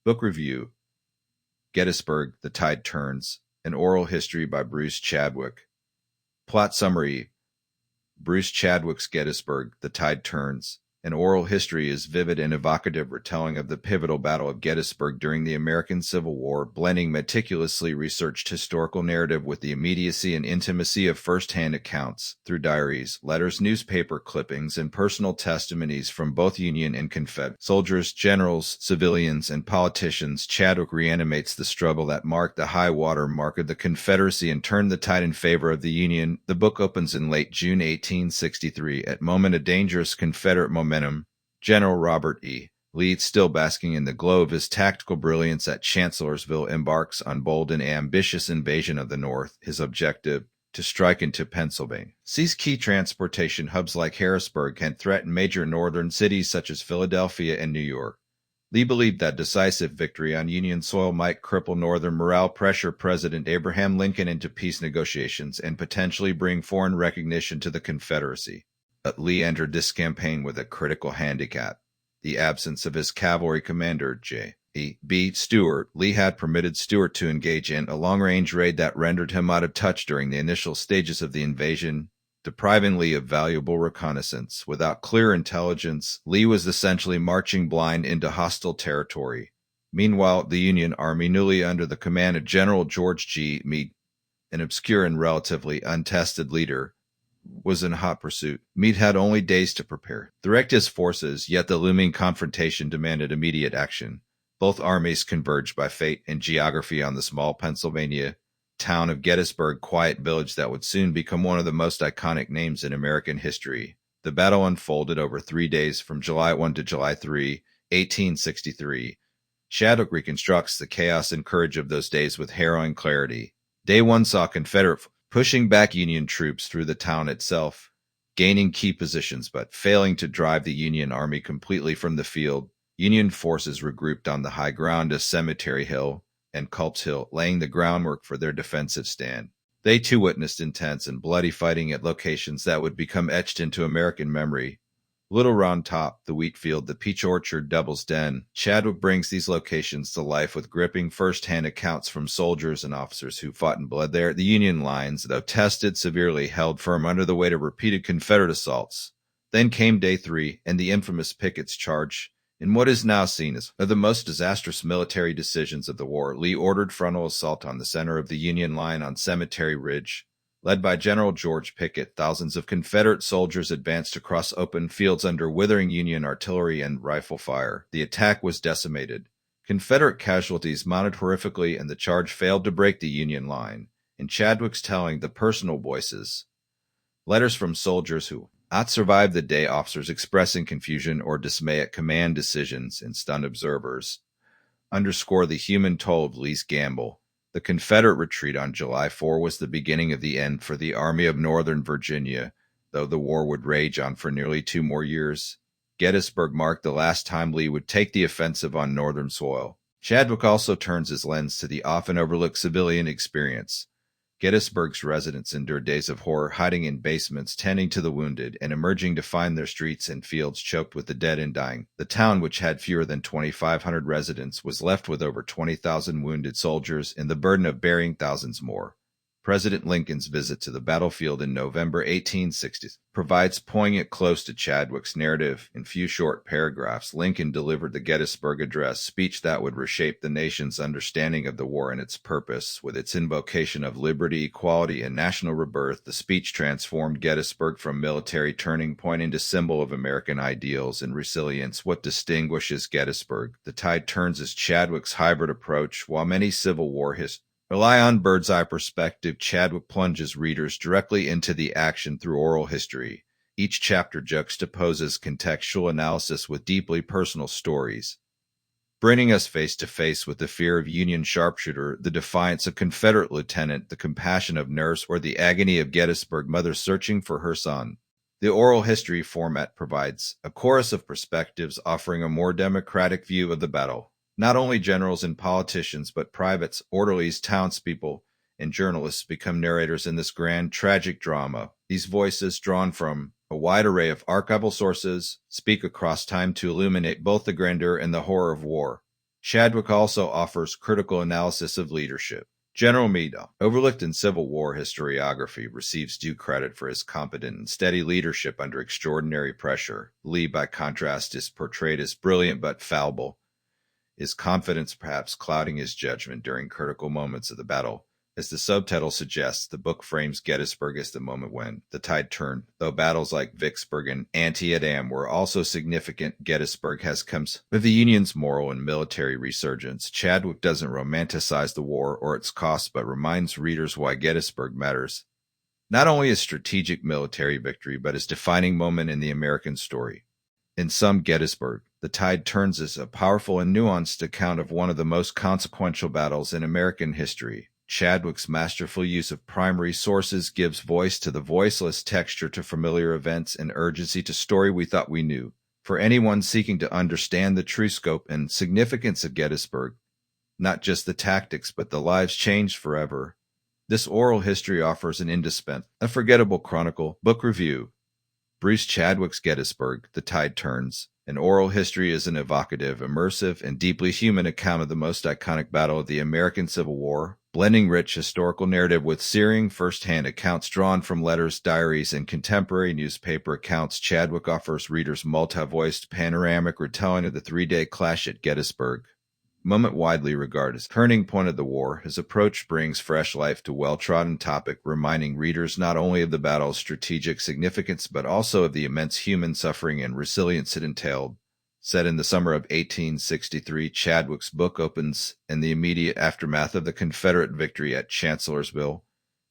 Book review: Gettysburg, The Tide Turns, an oral history by Bruce Chadwick. Plot summary: Bruce Chadwick's Gettysburg, The Tide Turns, an oral history is vivid and evocative retelling of the pivotal Battle of Gettysburg during the American Civil War, blending meticulously researched historical narrative with the immediacy and intimacy of first-hand accounts. Through diaries, letters, newspaper clippings, and personal testimonies from both Union and Confederate soldiers, generals, civilians, and politicians, Chadwick reanimates the struggle that marked the high water mark of the Confederacy and turned the tide in favor of the Union. The book opens in late June 1863, at moment of dangerous Confederate momentum. General Robert E. Lee, still basking in the glow of his tactical brilliance at Chancellorsville, embarks on bold and ambitious invasion of the North. His objective: to strike into Pennsylvania, seize key transportation hubs like Harrisburg, and threaten major northern cities such as Philadelphia and New York. Lee believed that decisive victory on Union soil might cripple Northern morale, pressure President Abraham Lincoln into peace negotiations, and potentially bring foreign recognition to the Confederacy. But Lee entered this campaign with a critical handicap: the absence of his cavalry commander, J.E.B. Stuart. Lee had permitted Stuart to engage in a long-range raid that rendered him out of touch during the initial stages of the invasion, depriving Lee of valuable reconnaissance. Without clear intelligence, Lee was essentially marching blind into hostile territory. Meanwhile, the Union Army, newly under the command of General George G. Meade, an obscure and relatively untested leader, was in hot pursuit. Meade had only days to prepare, direct his forces, yet the looming confrontation demanded immediate action. Both armies converged by fate and geography on the small Pennsylvania town of Gettysburg, quiet village that would soon become one of the most iconic names in American history. The battle unfolded over 3 days, from July 1 to July 3, 1863. Chadwick reconstructs the chaos and courage of those days with harrowing clarity. Day 1 saw Confederate pushing back Union troops through the town itself, gaining key positions but failing to drive the Union Army completely from the field. Union forces regrouped on the high ground of Cemetery Hill and Culp's Hill, laying the groundwork for their defensive stand. They too witnessed intense and bloody fighting at locations that would become etched into American memory. Little Round Top, the wheat field, the Peach Orchard, Devil's Den. Chadwick brings these locations to life with gripping first-hand accounts from soldiers and officers who fought and bled there. The Union lines, though tested severely, held firm under the weight of repeated Confederate assaults. Then came Day 3 and the infamous Pickett's charge. In what is now seen as one of the most disastrous military decisions of the war, Lee ordered frontal assault on the center of the Union line on Cemetery Ridge. Led by General George Pickett, thousands of Confederate soldiers advanced across open fields under withering Union artillery and rifle fire. The attack was decimated. Confederate casualties mounted horrifically, and the charge failed to break the Union line. In Chadwick's telling, the personal voices, letters from soldiers who out-survived the day, officers expressing confusion or dismay at command decisions, and stunned observers, underscore the human toll of Lee's gamble. The Confederate retreat on July 4 was the beginning of the end for the Army of Northern Virginia, though the war would rage on for nearly 2 more years. Gettysburg marked the last time Lee would take the offensive on Northern soil. Chadwick also turns his lens to the often overlooked civilian experience. Gettysburg's residents endured days of horror, hiding in basements, tending to the wounded, and emerging to find their streets and fields choked with the dead and dying. The town, which had fewer than 2,500 residents, was left with over 20,000 wounded soldiers and the burden of burying thousands more. President Lincoln's visit to the battlefield in November 1860 provides poignant close to Chadwick's narrative. In few short paragraphs, Lincoln delivered the Gettysburg Address, speech that would reshape the nation's understanding of the war and its purpose. With its invocation of liberty, equality, and national rebirth, the speech transformed Gettysburg from military turning point into symbol of American ideals and resilience. What distinguishes Gettysburg? The Tide Turns is Chadwick's hybrid approach. While many Civil War histories rely on bird's-eye perspective, Chadwick plunges readers directly into the action through oral history. Each chapter juxtaposes contextual analysis with deeply personal stories, bringing us face to face with the fear of Union sharpshooter, the defiance of Confederate lieutenant, the compassion of nurse, or the agony of Gettysburg mother searching for her son. The oral history format provides a chorus of perspectives, offering a more democratic view of the battle. Not only generals and politicians, but privates, orderlies, townspeople, and journalists become narrators in this grand, tragic drama. These voices, drawn from a wide array of archival sources, speak across time to illuminate both the grandeur and the horror of war. Chadwick also offers critical analysis of leadership. General Meade, overlooked in Civil War historiography, receives due credit for his competent and steady leadership under extraordinary pressure. Lee, by contrast, is portrayed as brilliant but fallible, his confidence perhaps clouding his judgment during critical moments of the battle. As the subtitle suggests, the book frames Gettysburg as the moment when the tide turned. Though battles like Vicksburg and Antietam were also significant, Gettysburg has come with the Union's moral and military resurgence. Chadwick doesn't romanticize the war or its costs, but reminds readers why Gettysburg matters. Not only as strategic military victory, but as defining moment in the American story. In sum, Gettysburg, the tide turns is a powerful and nuanced account of one of the most consequential battles in American history. Chadwick's masterful use of primary sources gives voice to the voiceless, texture to familiar events, and urgency to story we thought we knew. For anyone seeking to understand the true scope and significance of Gettysburg, not just the tactics but the lives changed forever, this oral history offers an indispensable, unforgettable chronicle. Book review. Bruce Chadwick's Gettysburg, The Tide Turns. An oral history is an evocative, immersive, and deeply human account of the most iconic battle of the American Civil War, blending rich historical narrative with searing first-hand accounts drawn from letters, diaries, and contemporary newspaper accounts. Chadwick offers readers multi-voiced, panoramic retelling of the three-day clash at Gettysburg. Moment widely regarded as turning point of the war, his approach brings fresh life to well-trodden topic, reminding readers not only of the battle's strategic significance but also of the immense human suffering and resilience it entailed. Set in the summer of 1863, Chadwick's book opens in the immediate aftermath of the Confederate victory at Chancellorsville.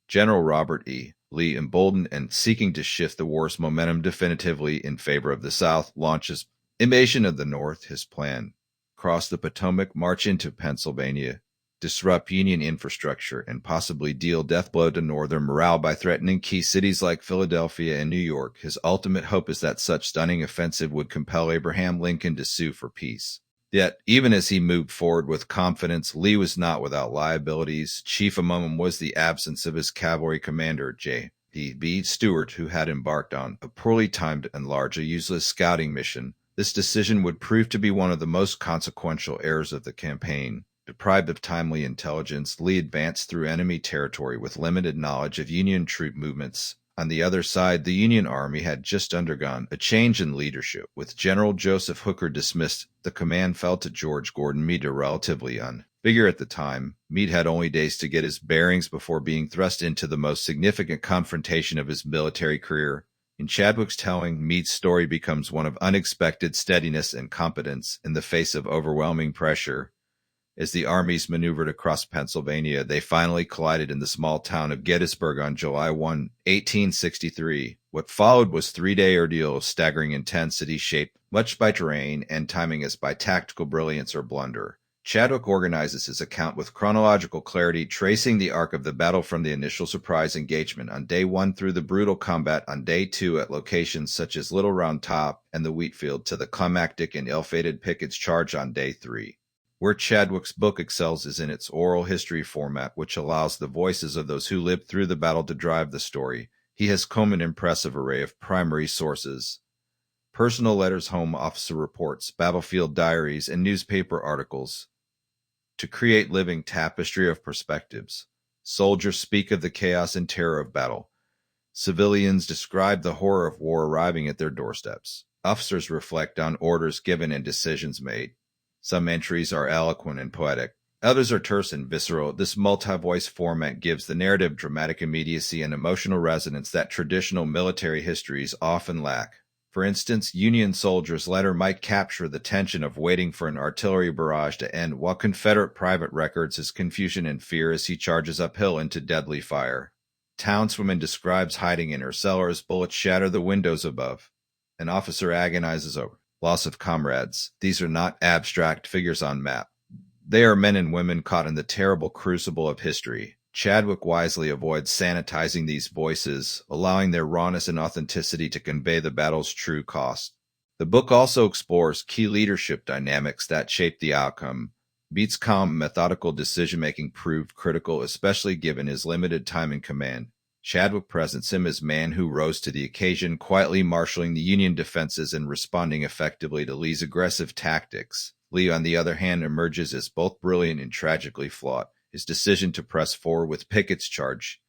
General Robert E. Lee, emboldened and seeking to shift the war's momentum definitively in favor of the South, launches invasion of the North. His plan: cross the Potomac, march into Pennsylvania, disrupt Union infrastructure, and possibly deal death blow to Northern morale by threatening key cities like Philadelphia and New York. His ultimate hope is that such stunning offensive would compel Abraham Lincoln to sue for peace. Yet, even as he moved forward with confidence, Lee was not without liabilities. Chief among them was the absence of his cavalry commander, J.B. Stuart, who had embarked on a poorly timed and largely useless scouting mission. This decision would prove to be one of the most consequential errors of the campaign. Deprived of timely intelligence, Lee advanced through enemy territory with limited knowledge of Union troop movements. On the other side, the Union Army had just undergone a change in leadership. With General Joseph Hooker dismissed, the command fell to George Gordon Meade, a relatively young figure at the time. Meade had only days to get his bearings before being thrust into the most significant confrontation of his military career. In Chadwick's telling, Meade's story becomes one of unexpected steadiness and competence in the face of overwhelming pressure. As the armies maneuvered across Pennsylvania, they finally collided in the small town of Gettysburg on July 1, 1863. What followed was a three-day ordeal of staggering intensity, shaped much by terrain and timing as by tactical brilliance or blunder. Chadwick organizes his account with chronological clarity, tracing the arc of the battle from the initial surprise engagement on Day 1 through the brutal combat on Day 2 at locations such as Little Round Top and the Wheatfield to the climactic and ill-fated Pickett's charge on Day 3. Where Chadwick's book excels is in its oral history format, which allows the voices of those who lived through the battle to drive the story. He has combed an impressive array of primary sources: personal letters, home officer reports, battlefield diaries, and newspaper articles, to create living tapestry of perspectives. Soldiers speak of the chaos and terror of battle. Civilians describe the horror of war arriving at their doorsteps. Officers reflect on orders given and decisions made. Some entries are eloquent and poetic. Others are terse and visceral. This multi-voice format gives the narrative dramatic immediacy and emotional resonance that traditional military histories often lack. For instance, Union soldiers' letter might capture the tension of waiting for an artillery barrage to end, while Confederate private records his confusion and fear as he charges uphill into deadly fire. Townswoman describes hiding in her cellar as bullets shatter the windows above. An officer agonizes over loss of comrades. These are not abstract figures on map. They are men and women caught in the terrible crucible of history. Chadwick wisely avoids sanitizing these voices, allowing their rawness and authenticity to convey the battle's true cost. The book also explores key leadership dynamics that shape the outcome. Meade's calm, methodical decision-making proved critical, especially given his limited time in command. Chadwick presents him as a man who rose to the occasion, quietly marshaling the Union defenses and responding effectively to Lee's aggressive tactics. Lee, on the other hand, emerges as both brilliant and tragically flawed. His decision to press forward with Pickett's charge,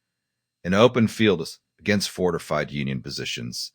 an open field against fortified Union positions,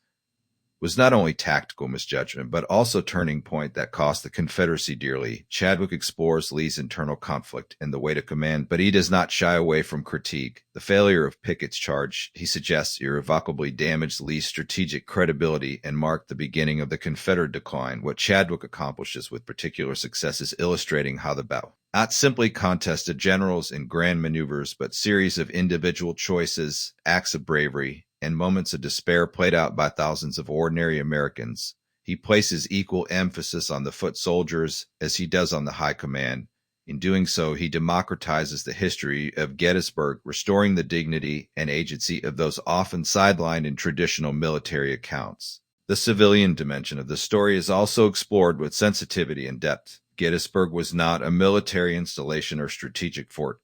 was not only tactical misjudgment, but also a turning point that cost the Confederacy dearly. Chadwick explores Lee's internal conflict and the way to command, but he does not shy away from critique. The failure of Pickett's charge, he suggests, irrevocably damaged Lee's strategic credibility and marked the beginning of the Confederate decline. What Chadwick accomplishes with particular success is illustrating how the battle not simply contested generals and grand maneuvers, but series of individual choices, acts of bravery, and moments of despair played out by thousands of ordinary Americans. He places equal emphasis on the foot soldiers as he does on the high command. In doing so, he democratizes the history of Gettysburg, restoring the dignity and agency of those often sidelined in traditional military accounts. The civilian dimension of the story is also explored with sensitivity and depth. Gettysburg was not a military installation or strategic fort.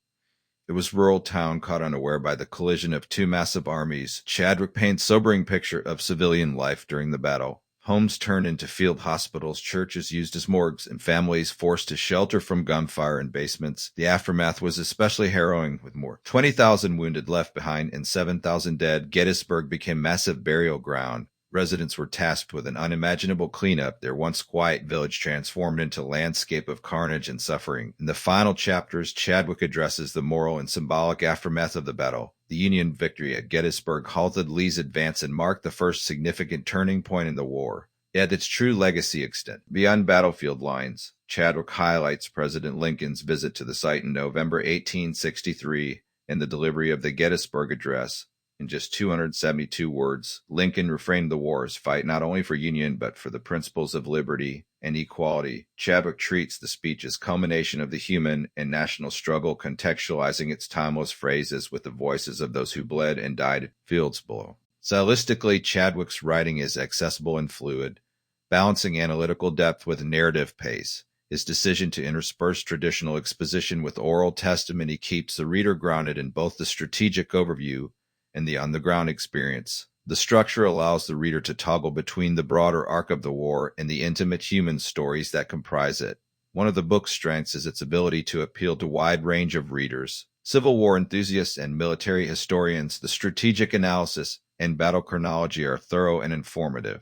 It was a rural town caught unaware by the collision of two massive armies. Chadwick paints a sobering picture of civilian life during the battle. Homes turned into field hospitals, churches used as morgues, and families forced to shelter from gunfire in basements. The aftermath was especially harrowing, with more 20,000 wounded left behind and 7,000 dead. Gettysburg became massive burial ground. Residents were tasked with an unimaginable cleanup, their once quiet village transformed into a landscape of carnage and suffering. In the final chapters, Chadwick addresses the moral and symbolic aftermath of the battle. The Union victory at Gettysburg halted Lee's advance and marked the first significant turning point in the war. Yet its true legacy extended beyond battlefield lines. Chadwick highlights President Lincoln's visit to the site in November 1863 and the delivery of the Gettysburg Address. In just 272 words, Lincoln reframed the war's fight not only for Union but for the principles of liberty and equality. Chadwick treats the speech as culmination of the human and national struggle, contextualizing its timeless phrases with the voices of those who bled and died fields below. Stylistically, Chadwick's writing is accessible and fluid, balancing analytical depth with narrative pace. His decision to intersperse traditional exposition with oral testimony keeps the reader grounded in both the strategic overview and the on-the-ground experience. The structure allows the reader to toggle between the broader arc of the war and the intimate human stories that comprise it. One of the book's strengths is its ability to appeal to a wide range of readers. Civil War enthusiasts and military historians, the strategic analysis and battle chronology are thorough and informative.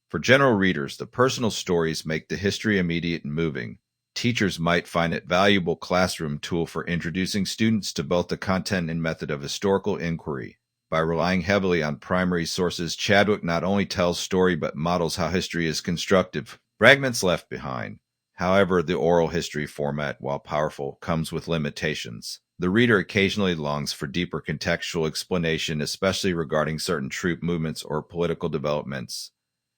For general readers, the personal stories make the history immediate and moving. Teachers might find it a valuable classroom tool for introducing students to both the content and method of historical inquiry. By relying heavily on primary sources, Chadwick not only tells story but models how history is constructed. Fragments left behind. However, the oral history format, while powerful, comes with limitations. The reader occasionally longs for deeper contextual explanation, especially regarding certain troop movements or political developments.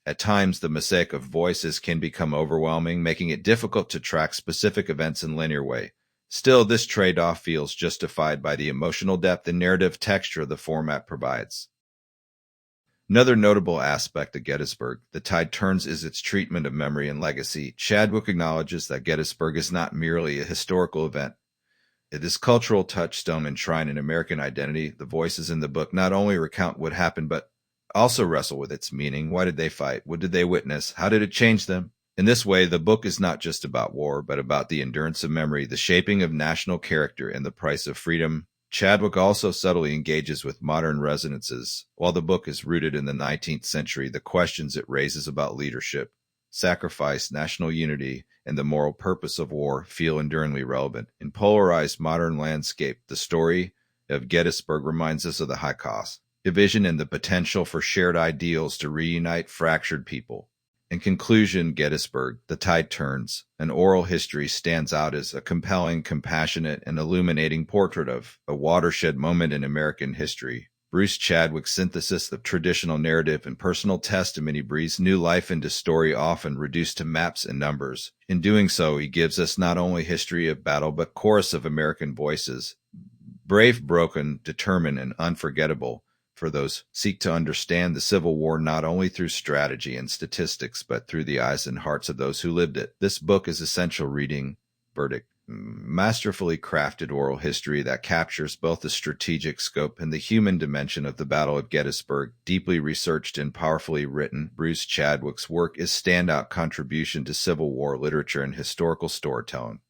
At times, the mosaic of voices can become overwhelming, making it difficult to track specific events in a linear way. Still, this trade-off feels justified by the emotional depth and narrative texture the format provides. Another notable aspect of Gettysburg, The Tide Turns, is its treatment of memory and legacy. Chadwick acknowledges that Gettysburg is not merely a historical event. It is a cultural touchstone enshrined in American identity. The voices in the book not only recount what happened, but also wrestle with its meaning. Why did they fight? What did they witness? How did it change them? In this way, the book is not just about war, but about the endurance of memory, the shaping of national character, and the price of freedom. Chadwick also subtly engages with modern resonances. While the book is rooted in the 19th century, the questions it raises about leadership, sacrifice, national unity, and the moral purpose of war feel enduringly relevant. In polarized modern landscape, the story of Gettysburg reminds us of the high cost, division, and the potential for shared ideals to reunite fractured people. In conclusion, Gettysburg, The Tide Turns, an oral history, stands out as a compelling, compassionate, and illuminating portrait of a watershed moment in American history. Bruce Chadwick's synthesis of traditional narrative and personal testimony breathes new life into story often reduced to maps and numbers. In doing so, he gives us not only history of battle, but chorus of American voices, brave, broken, determined, and unforgettable, for those seek to understand the Civil War not only through strategy and statistics, but through the eyes and hearts of those who lived it. This book is essential reading. Verdict. Masterfully crafted oral history that captures both the strategic scope and the human dimension of the Battle of Gettysburg, deeply researched and powerfully written. Bruce Chadwick's work is standout contribution to Civil War literature and historical storytelling.